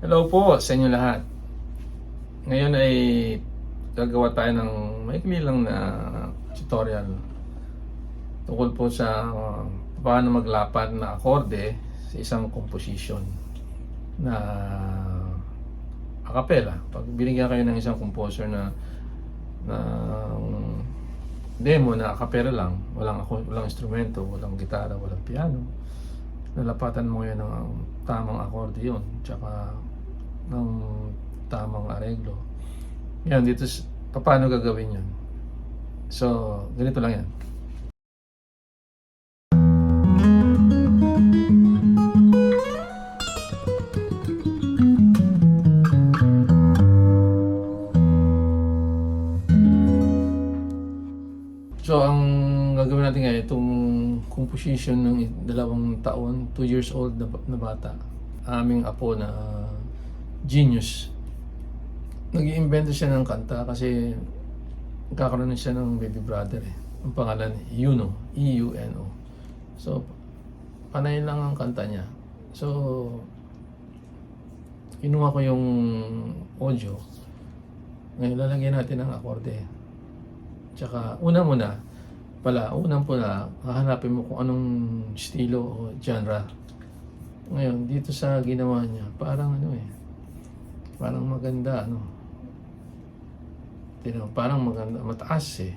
Hello po sa inyo lahat. Ngayon ay gagawa tayo ng maikli lang na tutorial tungkol po sa paano maglapad na akorde sa isang composition na a cappella. Pag binigyan kayo ng isang composer na demo na a cappella lang, walang instrumento, walang gitara, walang piano, nalapatan mo yan ng tamang accordion tsaka ng tamang areglo. Yan, dito paano gagawin yan. So, ganito lang yan. So, ang gagawin natin ngayon, itong composition ng 2 taon, 2 years old na bata, aming apo na genius. Nag-iimbento siya ng kanta kasi nagkakaroon siya ng baby brother eh. Ang pangalan, Yuno, E-U-N-O. So, panay lang ang kanta niya. So, kinuha ko yung audio. Ngayon, lalagyan natin ng akorde. Tsaka, unang-una, hahanapin mo kung anong estilo o genre. Ngayon, dito sa ginawa niya, parang parang maganda, parang maganda, mataas eh.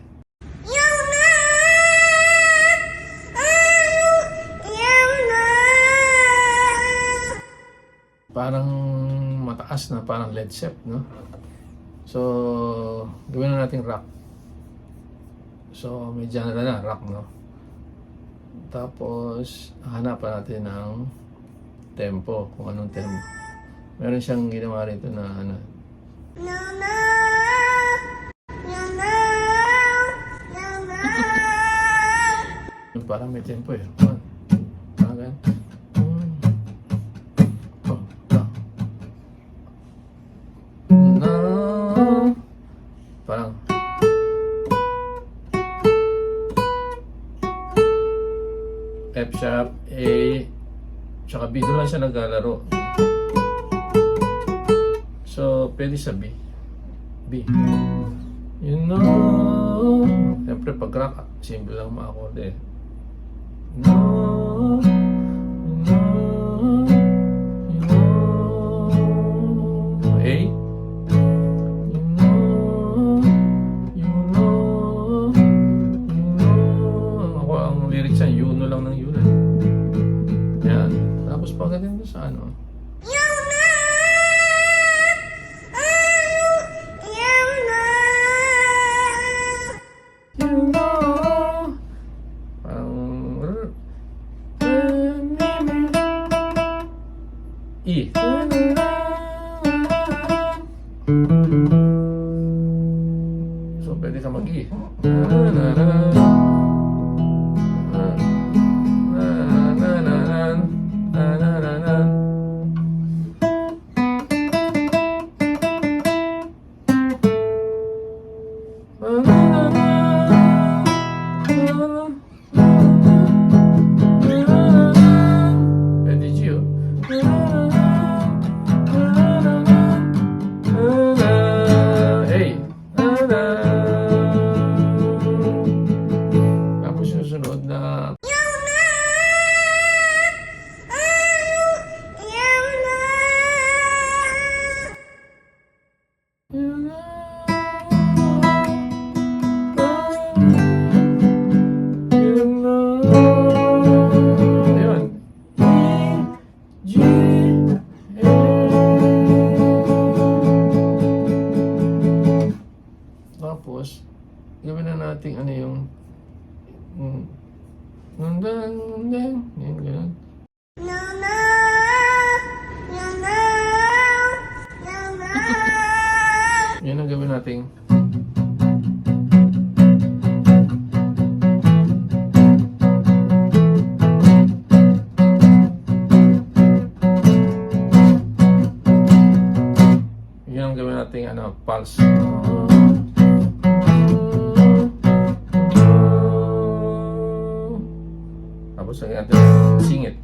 Parang mataas na, parang Led Zepp, no? So, gawin na natin rock. So, may genre na, rock, no? Tapos, hanapan natin ng tempo, kung anong tempo. Meron siyang ginawa rito na parang may tempo eh. Parang parang F sharp, A, tsaka B. Doon lang siya naglalaro. So, pwede sa B. You know. Siyempre, pag rock, simple lang ma-acorde. No, you know. A. Ang lyrics yan, Yuno lang ng Yuno. Yan. Tapos pagdating doon sa E. So, pwede ka mag-E. Pwede G, oh. Tapos susunod na tapos, gawin na natin yung ganun. Yan ang gawin natin. Yan ang gawin natin, pulse. Tapos ang natin, sing it.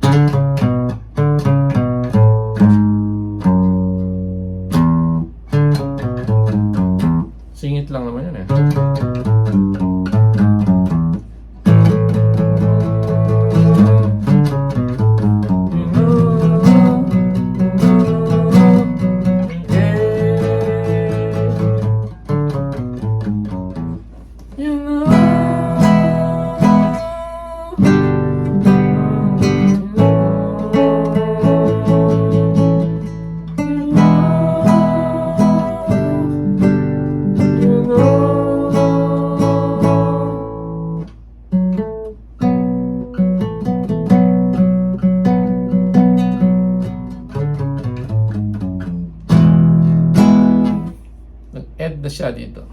the siya dito.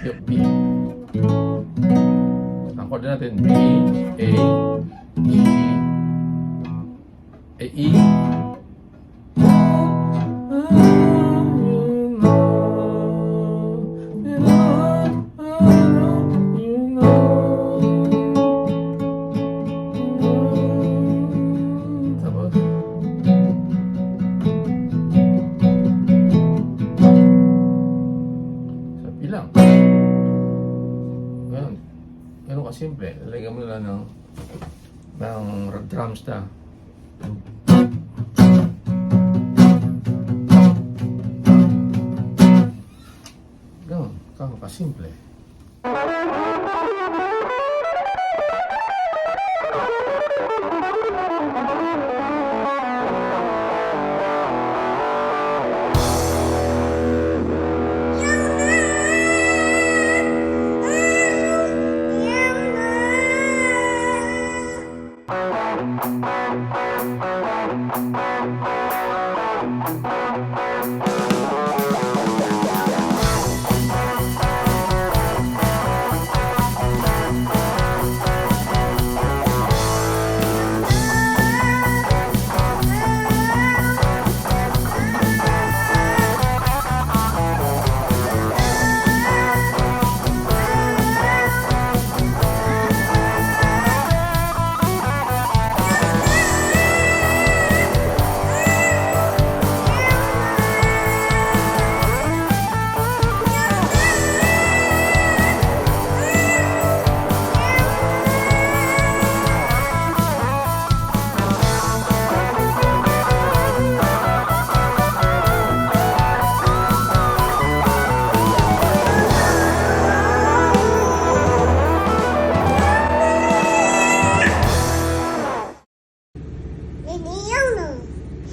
Yung B. Ang chord natin, B, A, E, E, tapos sabi lang. Ganun. Ganun kasimple. Lalagyan mo na lang ng drums na. Ganun. Ganun kasimple.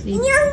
Ini yang